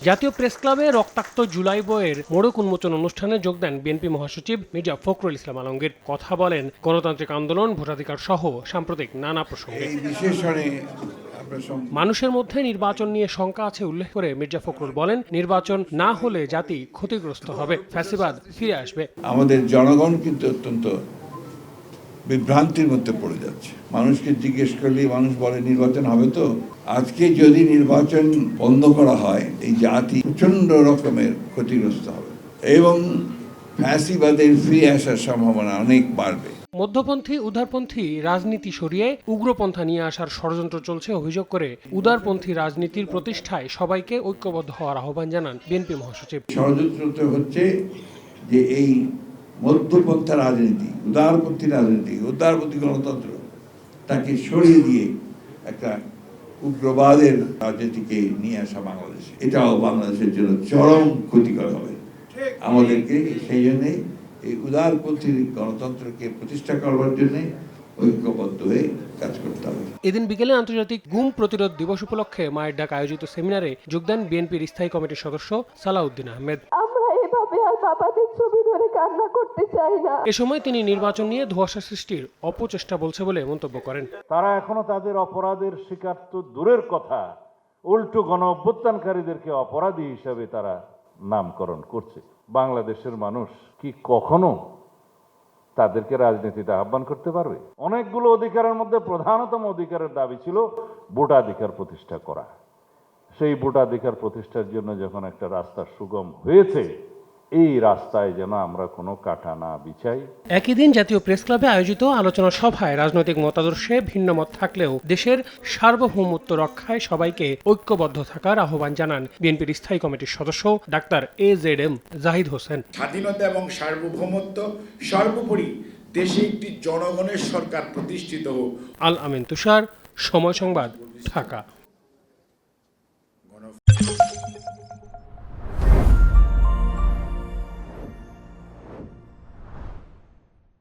জাতীয় প্রেস ক্লাবে রক্তাক্ত জুলাই বইয়ের মোড়ক উন্মোচন অনুষ্ঠানে যোগ দেন বিএনপি মহাসচিব মির্জা ফখরুল ইসলাম আলমগীর। কথা বলেন গণতান্ত্রিক আন্দোলন, ভোটাধিকার সহ সাম্প্রতিক নানা প্রসঙ্গে। মানুষের মধ্যে নির্বাচন নিয়ে শঙ্কা আছে উল্লেখ করে মির্জা ফখরুল বলেন, নির্বাচন না হলে জাতি ক্ষতিগ্রস্ত হবে, ফ্যাসিবাদ ফিরে আসবে। আমাদের জনগণ কিন্তু অত্যন্ত বিভ্রান্তির মধ্যে পড়ে যাচ্ছে। মানুষকে জিজ্ঞেস করলে মানুষ বলে নির্বাচন হবে তো। আজকে যদি নির্বাচন বন্ধ করা হয়, এই জাতি প্রচন্ড রকমের ক্ষতিগ্রস্ত হবে এবং ফ্যাসিবাদের ফিরে আসার সম্ভাবনা অনেক বাড়বে। মধ্যপন্থী উদারপন্থী রাজনীতি সরিয়ে উগ্রপন্থা নিয়ে আসার ষড়যন্ত্র চলছে অভিযোগ করে উদারপন্থী রাজনীতির প্রতিষ্ঠায় সবাইকে ঐক্যবদ্ধ হওয়ার আহ্বান জানান বিএনপি মহাসচিব। ষড়যন্ত্র হচ্ছে যে এই মধ্যপন্থা রাজনীতি, উদারপন্থী রাজনীতি, উদারপন্থী গণতন্ত্র তাকে সরিয়ে দিয়ে একটা উগ্রবাদের রাজনীতিকে নিয়ে আসা বাংলাদেশে, এটাও বাংলাদেশের জন্য চরম ক্ষতিকর হবে। আমাদেরকে সেই জন্যে এই উদারপন্থী গণতন্ত্রকে প্রতিষ্ঠা করবার জন্য ঐক্যবদ্ধ হয়ে কাজ করতে হবে। এদিন বিকেলে আন্তর্জাতিক গুম প্রতিরোধ দিবস উপলক্ষে মায়ের ডাক আয়োজিত সেমিনারে যোগ দেন বিএনপির স্থায়ী কমিটির সদস্য সালাউদ্দিন আহমেদ। এ সময় তিনি নির্বাচন নিয়ে ধোঁয়াশা সৃষ্টির অপচেষ্টা বলছে বলে মন্তব্য করেন। তারা এখনো তাদের অপরাধের শিকার তো দূরের কথা, উল্টো গণ অভ্যুত্থানকারীদেরকে অপরাধী হিসাবে তারা নামকরণ করছে। বাংলাদেশের মানুষ কি কখনো তাদেরকে রাজনীতিতে আহ্বান করতে পারবে? অনেকগুলো অধিকারের মধ্যে প্রধানতম অধিকারের দাবি ছিল ভোটাধিকার প্রতিষ্ঠা করা। সেই ভোটাধিকার প্রতিষ্ঠার জন্য যখন একটা রাস্তা সুগম হয়েছে, এই রাস্তায় যেন আমরা কোনো কাঁটা না বিছাই। একই দিন জাতীয় প্রেস ক্লাবে আয়োজিত আলোচনা সভায় রাজনৈতিক মতাদর্শে ভিন্নমত থাকলেও দেশের সার্বভৌমত্ব রক্ষায় সবাইকে ঐক্যবদ্ধ থাকার আহ্বান জানান বিএনপির স্থায়ী কমিটির সদস্য ডাক্তার AZM জাহিদ হোসেন। স্বাধীনতা এবং সার্বভৌমত্ব সর্বোপরি দেশে একটি জনগণের সরকার প্রতিষ্ঠিত হোক। আল আমিন তুষার, সময় সংবাদ, ঢাকা।